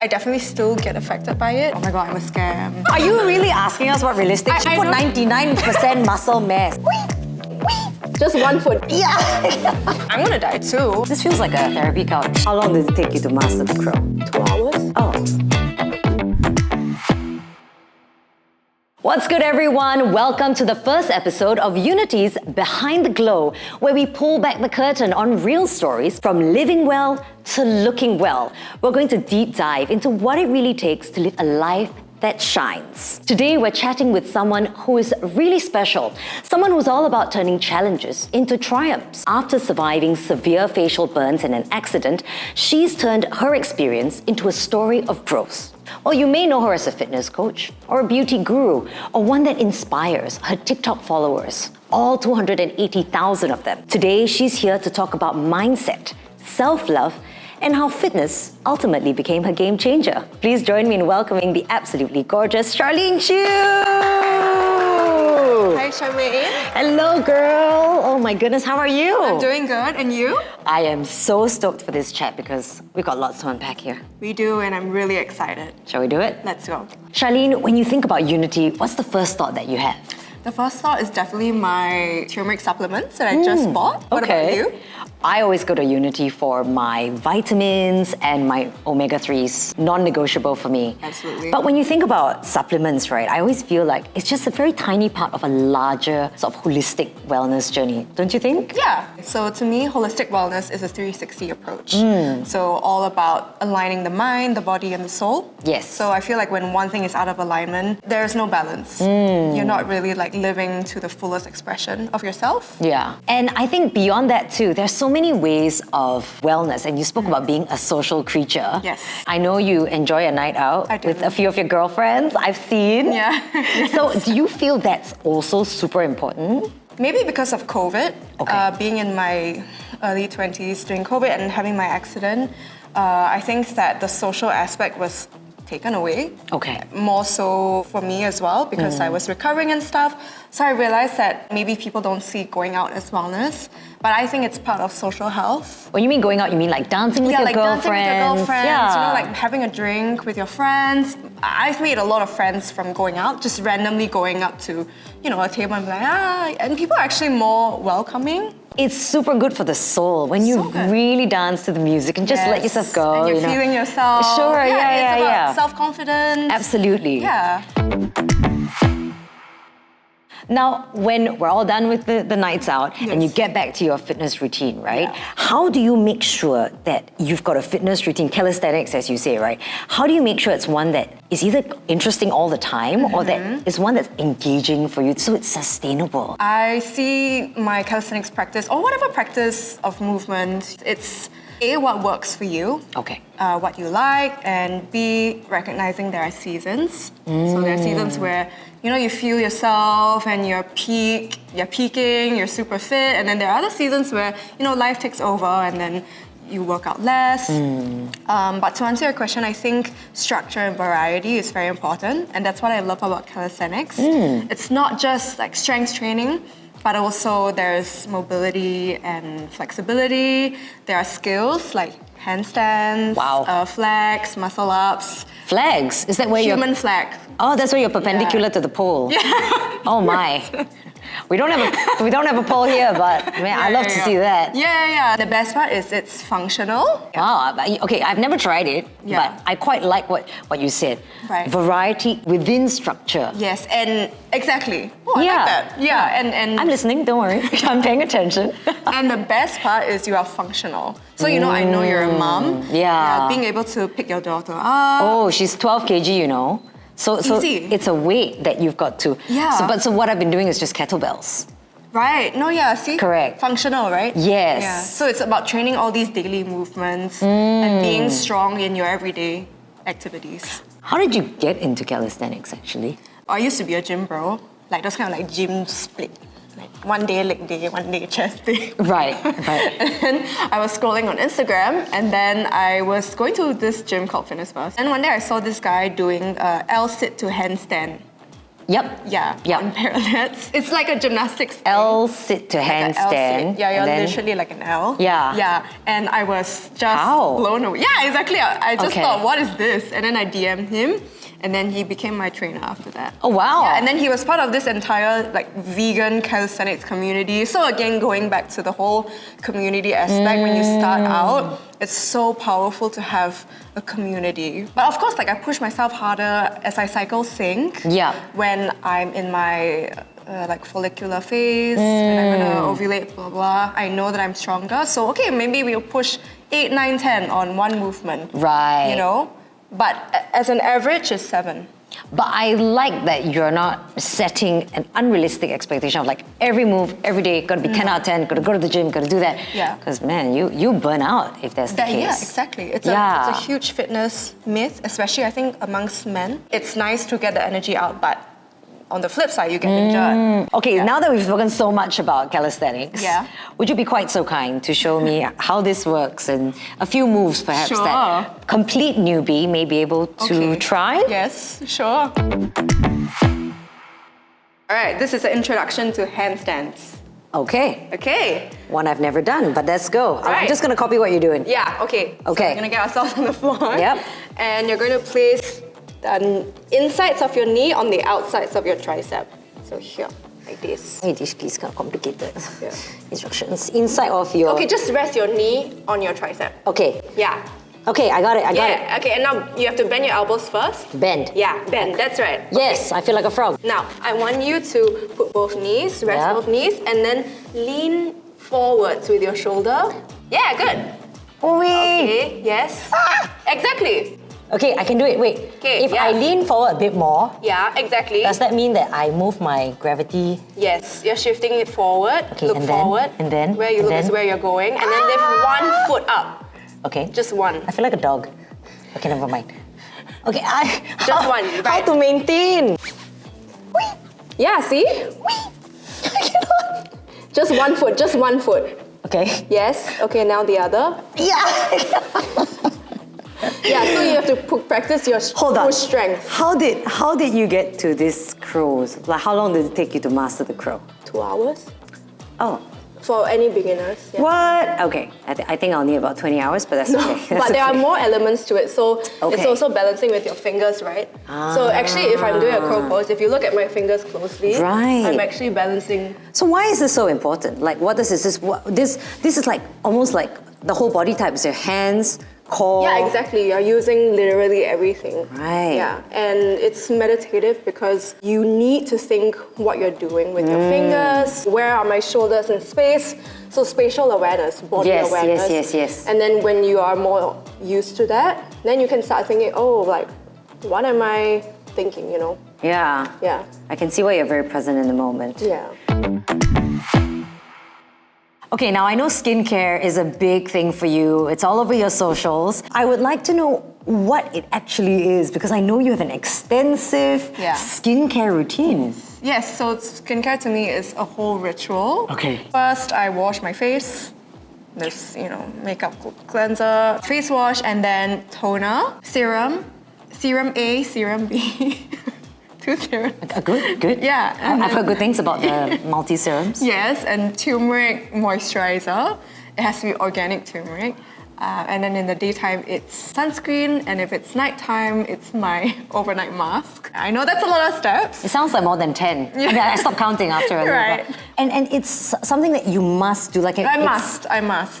I definitely still get affected by it. Oh my god, I'm a scam. Are you really asking us what realistic? She put 99% muscle mass. Just 1 foot. Yeah. I'm gonna die too. This feels like a therapy couch. How long does it take you to master the crow? 2 hours. Oh. What's good, everyone? Welcome to the first episode of Unity's Behind the Glow, where we pull back the curtain on real stories from living well to looking well. We're going to deep dive into what it really takes to live a life that shines. Today, we're chatting with someone who is really special, someone who's all about turning challenges into triumphs. After surviving severe facial burns in an accident, she's turned her experience into a story of growth. Well, you may know her as a fitness coach, or a beauty guru, or one that inspires her TikTok followers, all 280,000 of them. Today, she's here to talk about mindset, self-love, and how fitness ultimately became her game changer. Please join me in welcoming the absolutely gorgeous Charlene Chew! Hi, Charmaine. Hello, girl. Oh my goodness, how are you? I'm doing good, and you? I am so stoked for this chat because we've got lots to unpack here. We do, and I'm really excited. Shall we do it? Let's go. Charlene, when you think about Unity, what's the first thought that you have? The first thought is definitely my turmeric supplements that I just bought. What about you? I always go to Unity for my vitamins and my omega-3s, non-negotiable for me. Absolutely. But when you think about supplements, right, I always feel like it's just a very tiny part of a larger sort of holistic wellness journey, don't you think? Yeah. So to me, holistic wellness is a 360 approach. So all about aligning the mind, the body, and the soul. Yes. So I feel like when one thing is out of alignment, there's no balance. You're not really like living to the fullest expression of yourself. Yeah. And I think beyond that too, there's so many ways of wellness, and you spoke about being a social creature. Yes. I know you enjoy a night out I do. with a few of your girlfriends, I've seen. Yeah. So do you feel that's also super important? Maybe because of COVID, Okay. being in my early 20s during COVID and having my accident, I think that the social aspect was taken away. Okay. More so for me as well, because I was recovering and stuff. So I realized that maybe people don't see going out as wellness, but I think it's part of social health. When you mean going out, you mean like dancing with your like girlfriends? dancing with your girlfriends, Yeah. you know, like having a drink with your friends. I've made a lot of friends from going out, just randomly going up to, you know, a table and be like, and people are actually more welcoming. It's super good for the soul when you So good. really dance to the music and just let yourself go. And you're you know. feeling yourself. Sure, yeah, it's about yeah. self-confidence. Absolutely. Yeah. Now, when we're all done with the nights out and you Yes. get back to your fitness routine, right? Yeah. How do you make sure that you've got a fitness routine, calisthenics as you say, right? How do you make sure it's one that is either interesting all the time or that is one that's engaging for you so it's sustainable? I see my calisthenics practice, or whatever practice of movement, it's A, what works for you. Okay. What you like, and B, recognizing there are seasons. So there are seasons where, you know, you feel yourself and you're peaking, you're super fit, and then there are other seasons where, you know, life takes over and then you work out less. But to answer your question, I think structure and variety is very important, and that's what I love about calisthenics. It's not just like strength training, but also there's mobility and flexibility. There are skills like handstands, Wow. flags, muscle ups, Flags? Is that where you're... human flag. Oh, that's where you're perpendicular to the pole. Oh my. We don't have a pole here, but man, I love to see that. Yeah. The best part is it's functional. Ah, okay, I've never tried it, Yeah. but I quite like what you said. Right. Variety within structure. Yes, and exactly. Oh, I Yeah. like that. Yeah, and I'm listening, don't worry. I'm paying attention. and the best part is you are functional. So, you know, I know you're a mom. Yeah. Being able to pick your daughter up. Oh, she's 12 kg, you know. So Easy. it's a weight that you've got to. Yeah. So what I've been doing is just kettlebells. Right. No, yeah, see? Correct. Functional, right? Yes. Yeah. So it's about training all these daily movements and being strong in your everyday activities. How did you get into calisthenics, actually? I used to be a gym bro, like those kind of like gym split. Like one day leg day, one day chest day. Right. And then I was scrolling on Instagram, and then I was going to this gym called Fitness First. And one day I saw this guy doing L sit to handstand. Yep. Yeah, Yep. on parallettes. It's like a gymnastics thing. L sit to Like an L handstand. sit. Yeah, you're and then- literally like an L. Yeah. Yeah, and I was just How? blown away. Yeah, exactly. I just Okay. thought, what is this? And then I DM'd him, and then he became my trainer after that. Oh, wow. Yeah, and then he was part of this entire like vegan calisthenics community. So again, going back to the whole community aspect, when you start out, it's so powerful to have a community. But of course, like I push myself harder as I cycle sync. Yeah. When I'm in my like follicular phase, when I'm gonna ovulate, blah blah. I know that I'm stronger. So okay, maybe we'll push 8, 9, 10 on one movement. Right. You know? But as an average, it's 7. But I like that you're not setting an unrealistic expectation of like every move, every day, gotta be 10 out of 10, gotta go to the gym, gotta do that. Yeah. Because man, you burn out if that's the case. Yeah, exactly. It's Yeah. a huge fitness myth, especially I think amongst men. It's nice to get the energy out, but on the flip side, you get injured. Okay, Yeah. now that we've spoken so much about calisthenics, Yeah. would you be quite so kind to show me how this works and a few moves perhaps Sure. that complete newbie may be able to Okay. try? Yes, sure. All right, this is an introduction to handstands. Okay, Okay. one I've never done, but let's go. I'm Right. just gonna copy what you're doing. Yeah, okay. So Okay. we're gonna get ourselves on the floor. Yep. And you're going to place the insides of your knee on the outsides of your tricep. So here, like this. Hey, this is kind of complicated. Yeah. Instructions inside of your. Okay, just rest your knee on your tricep. Okay. Yeah. Okay, I got it. I got it. Yeah, okay, and now you have to bend your elbows first. Bend. Yeah, bend, that's right. Yes, I feel like a frog. Now, I want you to put both knees, rest Yeah. both knees, and then lean forwards with your shoulder. Yeah, good. Oh, wait. Okay, yes. Exactly. Okay, I can do it. Wait. Okay, If yeah. I lean forward a bit more, Yeah, exactly. does that mean that I move my gravity? Yes, you're shifting it forward. Okay, look and then- forward. and then- Where you and look is then- where you're going. And then lift one foot up. Okay. Just one. I feel like a dog. Okay, never mind. Okay, Just one, How right. to maintain? Yeah, see? I cannot. Just one foot, just one foot. Okay. Yes, okay, now the other. Yeah. Yeah, so you have to practice your Hold on. push strength. How did you get to this crows? Like, how long did it take you to master the crow? 2 hours Oh. for any beginners. Yeah. What? Okay, I think I'll need about 20 hours, but that's okay. That's But there are okay. more elements to it. So Okay. it's also balancing with your fingers, right? So actually, if I'm doing a crow pose, if you look at my fingers closely, Right. I'm actually balancing. So why is this so important? Like, what does this is like almost like the whole body type is your hands, core. Yeah, exactly. You're using literally everything. Right. Yeah, and it's meditative because you need to think what you're doing with your fingers. Where are my shoulders in space? So spatial awareness, body Yes, awareness. yes. And then when you are more used to that, then you can start thinking, oh, like, what am I thinking, you know? Yeah. Yeah. I can see why you're very present in the moment. Yeah. Okay, now I know skincare is a big thing for you. It's all over your socials. I would like to know what it actually is because I know you have an extensive Yeah. skincare routine. Yes, so skincare to me is a whole ritual. Okay. First, I wash my face. There's, makeup cleanser, face wash, and then toner, serum A, serum B. 2 serums. Good. Yeah. and I've then- heard good things about the multi-serums. Yes, and turmeric moisturizer. It has to be organic turmeric. And then in the daytime, it's sunscreen, and if it's nighttime, it's my overnight mask. I know that's a lot of steps. It sounds like more than 10. I mean, I stopped counting after a little Right. while. And it's something that you must do. Like I must.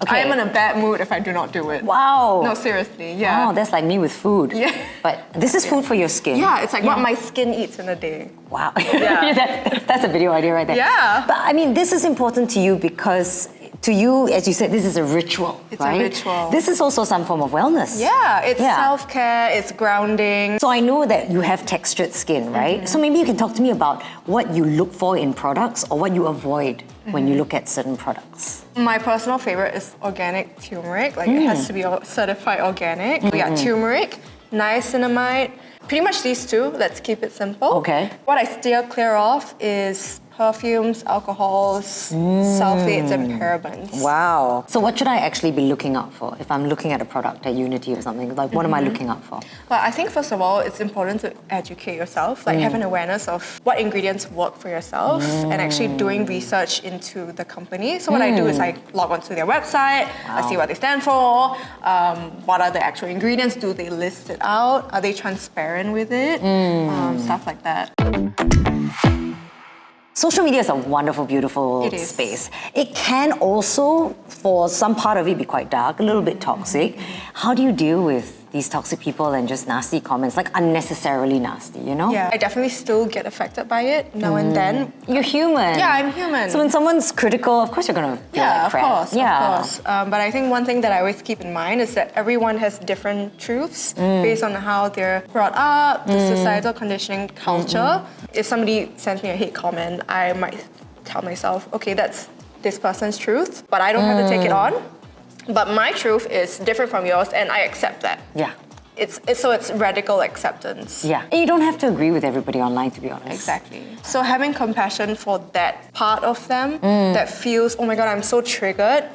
Okay. I am in a bad mood if I do not do it. Wow. No, seriously, yeah. Wow, that's like me with food. Yeah. But this is food for your skin. Yeah, it's like what my skin eats in a day. Wow. Yeah. That's a video idea right there. Yeah. But I mean, this is important to you because to you, as you said, this is a ritual. It's a right? ritual. This is also some form of wellness. Yeah, it's Yeah. self-care, it's grounding. So I know that you have textured skin, right? So maybe you can talk to me about what you look for in products or what you avoid when you look at certain products. My personal favorite is organic turmeric. Like it has to be certified organic. We got turmeric, niacinamide, pretty much these two. Let's keep it simple. Okay. What I steer clear of is perfumes, alcohols, sulfates, and parabens. Wow. So what should I actually be looking out for if I'm looking at a product at Unity or something? Like, what am I looking out for? Well, I think first of all, it's important to educate yourself, like have an awareness of what ingredients work for yourself and actually doing research into the company. So what I do is I log onto their website, I see what they stand for, what are the actual ingredients, do they list it out, are they transparent with it, stuff like that. Social media is a wonderful, beautiful space. It can also, for some part of it, be quite dark, a little bit toxic. How do you deal with these toxic people and just nasty comments, like unnecessarily nasty, you know? Yeah, I definitely still get affected by it now and then. You're human. Yeah, I'm human. So when someone's critical, of course you're gonna feel like crap. Of course. But I think one thing that I always keep in mind is that everyone has different truths based on how they're brought up, the societal conditioning, culture. If somebody sends me a hate comment, I might tell myself, okay, that's this person's truth, but I don't have to take it on. But my truth is different from yours, and I accept that. Yeah. It's radical acceptance. Yeah. And you don't have to agree with everybody online, to be honest. Exactly. So having compassion for that part of them that feels, oh my God, I'm so triggered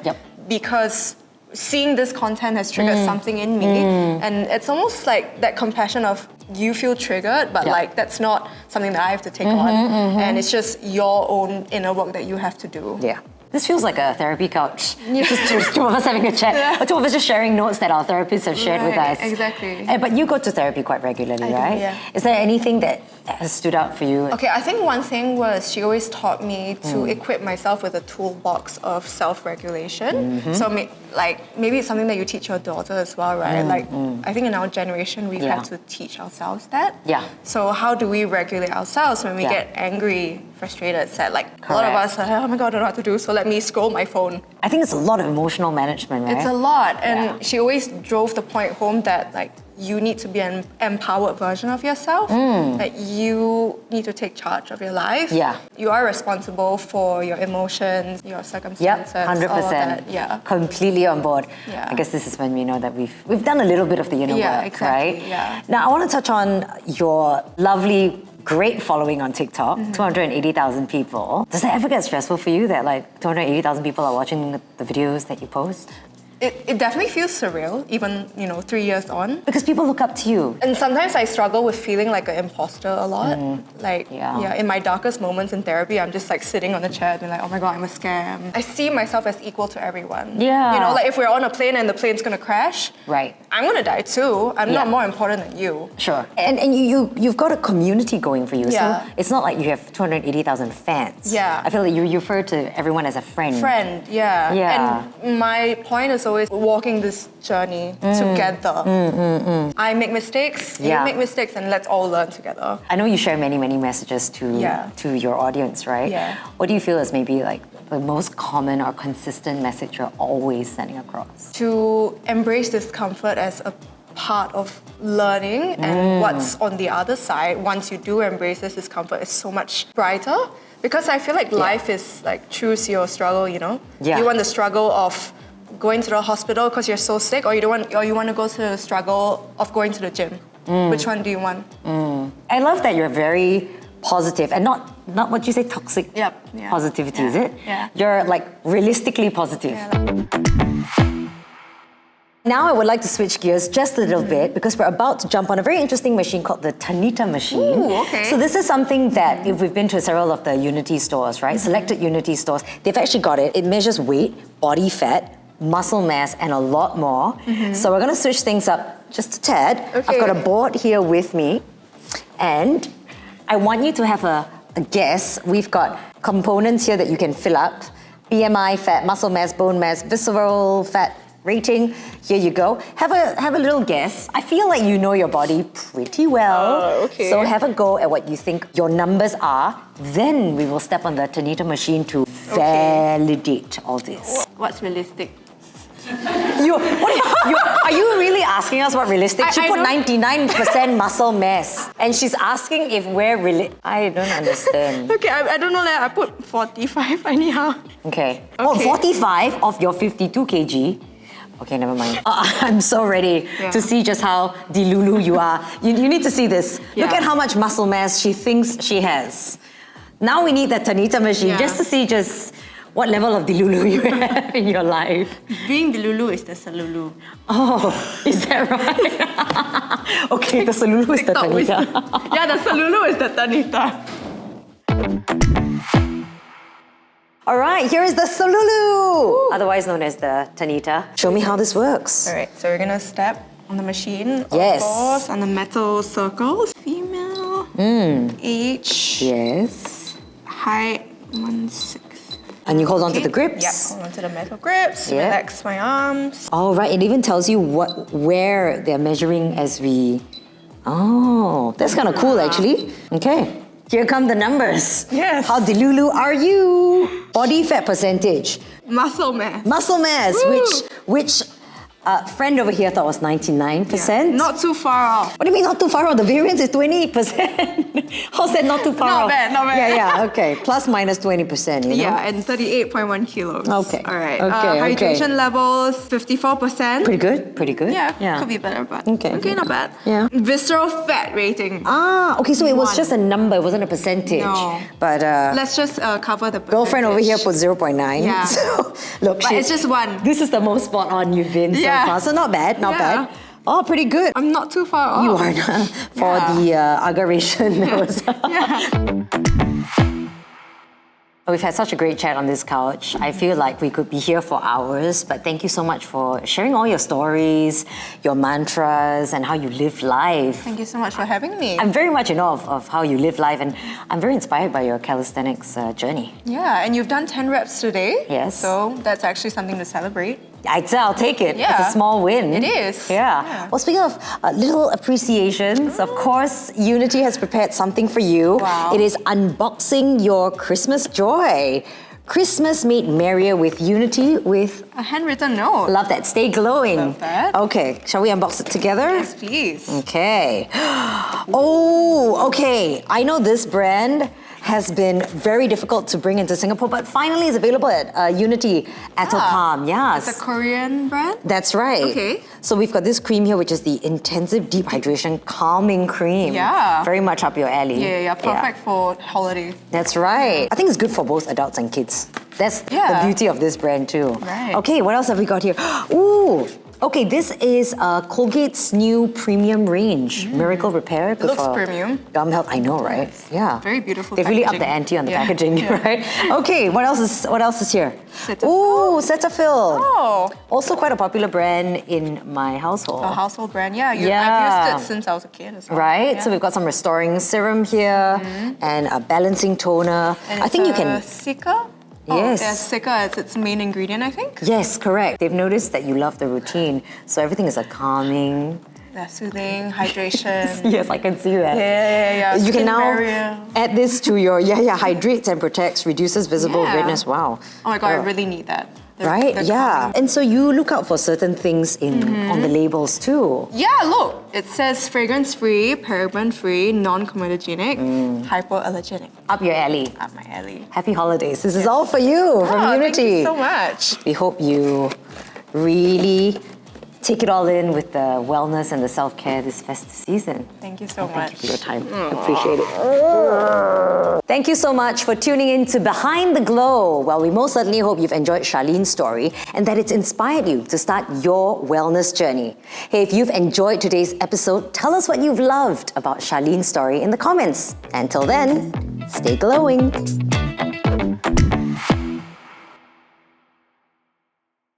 because seeing this content has triggered something in me. And it's almost like that compassion of you feel triggered, but like that's not something that I have to take on. And it's just your own inner work that you have to do. Yeah. This feels like a therapy couch. Just two of us having a chat, or two of us just sharing notes that our therapists have shared with us. Exactly. But you go to therapy quite regularly, right? Yeah. Is there anything that has stood out for you? Okay, I think one thing was she always taught me to equip myself with a toolbox of self-regulation. So maybe it's something that you teach your daughter as well, right? Like I think in our generation we've had to teach ourselves that. Yeah. So how do we regulate ourselves when we get angry, frustrated, sad? Like a lot of us are like, oh my God, I don't know what to do, so let me scroll my phone. I think it's a lot of emotional management, right? It's a lot. And she always drove the point home that like you need to be an empowered version of yourself. That you need to take charge of your life. Yeah. You are responsible for your emotions, your circumstances, 100%. all of that. Yeah. Completely on board. Yeah. I guess this is when we know that we've done a little bit of the inner work, exactly, right? Yeah. Now I want to touch on your lovely, great following on TikTok, 280,000 people. Does that ever get stressful for you that like 280,000 people are watching the videos that you post? It definitely feels surreal, even 3 years on. Because people look up to you. And sometimes I struggle with feeling like an imposter a lot. In my darkest moments in therapy, I'm just like sitting on the chair and like, oh my God, I'm a scam. I see myself as equal to everyone. Yeah. Like if we're on a plane and the plane's gonna crash, right, I'm gonna die too. I'm not more important than you. Sure. And you've got a community going for you. Yeah. So it's not like you have 280,000 fans. Yeah. I feel like you refer to everyone as a friend. Yeah. Yeah. And my point is always walking this journey together. I make mistakes, you make mistakes, and let's all learn together. I know you share many, many messages to your audience, right? Yeah. What do you feel is maybe like the most common or consistent message you're always sending across? To embrace discomfort as a part of learning, and what's on the other side, once you do embrace this discomfort, is so much brighter. Because I feel like life is like choose your struggle, Yeah. You want the struggle of going to the hospital because you're so sick, or you want to go to the struggle of going to the gym. Which one do you want? I love that you're very positive and not what you say toxic positivity, is it? Yeah. You're like realistically positive. Now I would like to switch gears just a little bit because we're about to jump on a very interesting machine called the Tanita machine. Ooh, okay. So this is something that if we've been to several of the Unity stores, right? Selected Unity stores, they've actually got it. It measures weight, body fat, muscle mass, and a lot more. So we're gonna switch things up just a tad. Okay. I've got a board here with me, and I want you to have a guess. We've got components here that you can fill up. BMI, fat, muscle mass, bone mass, visceral fat rating. Here you go. Have a little guess. I feel like you know your body pretty well. Okay. So have a go at what you think your numbers are. Then we will step on the Tanita machine to validate all this. What's realistic? Are you really asking us what realistic? She put 99% muscle mass, and she's asking if we're really. I don't understand. Okay, I don't know that. I put 45 anyhow. Okay. Oh, 45 of your 52 kg. Okay, never mind. I'm so ready to see just how delulu you are. You need to see this. Look at how much muscle mass she thinks she has. Now we need the Tanita machine just to see what level of Delulu you have in your life. Being Delulu is the Salulu. Oh, is that right? Okay, the Salulu is the Tanita. Yeah, the Salulu is the Tanita. All right, here is the Salulu, otherwise known as the Tanita. Show me how this works. All right, so we're gonna step on the machine. Yes. Of course, on the metal circles. Female. Age. Yes. Height 1.6. And you hold on to the grips? Yep, hold on to the metal grips. Yeah. Relax my arms. Oh, right, it even tells you where they're measuring as we... Oh, that's kind of cool actually. Okay, here come the numbers. Yes. How Delulu are you? Body fat percentage. Muscle mass. Muscle mass, Woo! which friend over here thought was 99%. Not too far off. What do you mean not too far off? The variance is 20%. How's that not too far Not off? bad, not bad. Yeah, okay. Plus minus 20%, you know? Yeah, and 38.1 kilos. Okay. All right. Okay, hydration levels, 54%. Pretty good. Yeah, could be better, but Okay. not bad. Yeah. Visceral fat rating. Ah, okay, so it was 1. just a number, it wasn't a percentage. No. But Let's just cover the percentage. girlfriend over here put 0.9. Yeah. So, look, But it's just 1. This is the most spot on you've been so far. So not bad, not Yeah. bad. Oh, pretty good. I'm not too far off. You are not for the aggravation. We've had such a great chat on this couch. I feel like we could be here for hours, but thank you so much for sharing all your stories, your mantras, and how you live life. Thank you so much for having me. I'm very much in awe of how you live life, and I'm very inspired by your calisthenics journey. Yeah, and you've done 10 reps today. Yes. So that's actually something to celebrate. I'll take it. Yeah. It's a small win. It is. Yeah. Well, speaking of little appreciations, of course, Unity has prepared something for you. Wow. It is unboxing your Christmas joy. Christmas made merrier with Unity with... A handwritten note. Love that. Stay glowing. Love that. Okay, shall we unbox it together? Yes, please. Okay. Oh, okay. I know this brand has been very difficult to bring into Singapore, but finally it's available at Unity Atoll Palm. Yes. It's a Korean brand? That's right. Okay. So we've got this cream here, which is the Intensive Deep Hydration Calming Cream. Yeah. Very much up your alley. Yeah, perfect for holiday. That's right. I think it's good for both adults and kids. That's the beauty of this brand too. Right. Okay, what else have we got here? Ooh. Okay, this is Colgate's new premium range, Miracle Repair. Good Looks for premium. gum health, I know, right? Yeah. Very beautiful They've really upped the packaging. ante on the packaging, right? Okay, what else is here? Cetaphil. Ooh, Cetaphil. Oh. Also quite a popular brand in my household. A household brand, yeah. Yeah. I've used it since I was a kid as well. Right? Yeah. So we've got some restoring serum here and a balancing toner. And I think you it's can... Sika? Yes. Oh, Sika as its main ingredient, I think. Yes, correct. They've noticed that you love the routine. So everything is a calming... Yeah, soothing, hydration. Yes, I can see that. Yeah. You can Skin now barrier. add this to your... hydrates and protects, reduces visible Yeah. redness. Wow. Oh my god, I really need that. Right? They're Yeah. calming. And so you look out for certain things on the labels too. Yeah, look. It says fragrance-free, paraben-free, non-comedogenic, hypoallergenic. Up your alley. Up my alley. Happy holidays. This is all for you from Oh, Unity. thank you so much. We hope you really take it all in with the wellness and the self-care this festive season. Thank you so Thank much. you for your time. Appreciate it. Thank you so much for tuning in to Behind the Glow. Well, we most certainly hope you've enjoyed Charlene's story and that it's inspired you to start your wellness journey. Hey, if you've enjoyed today's episode, tell us what you've loved about Charlene's story in the comments. Until then, stay glowing.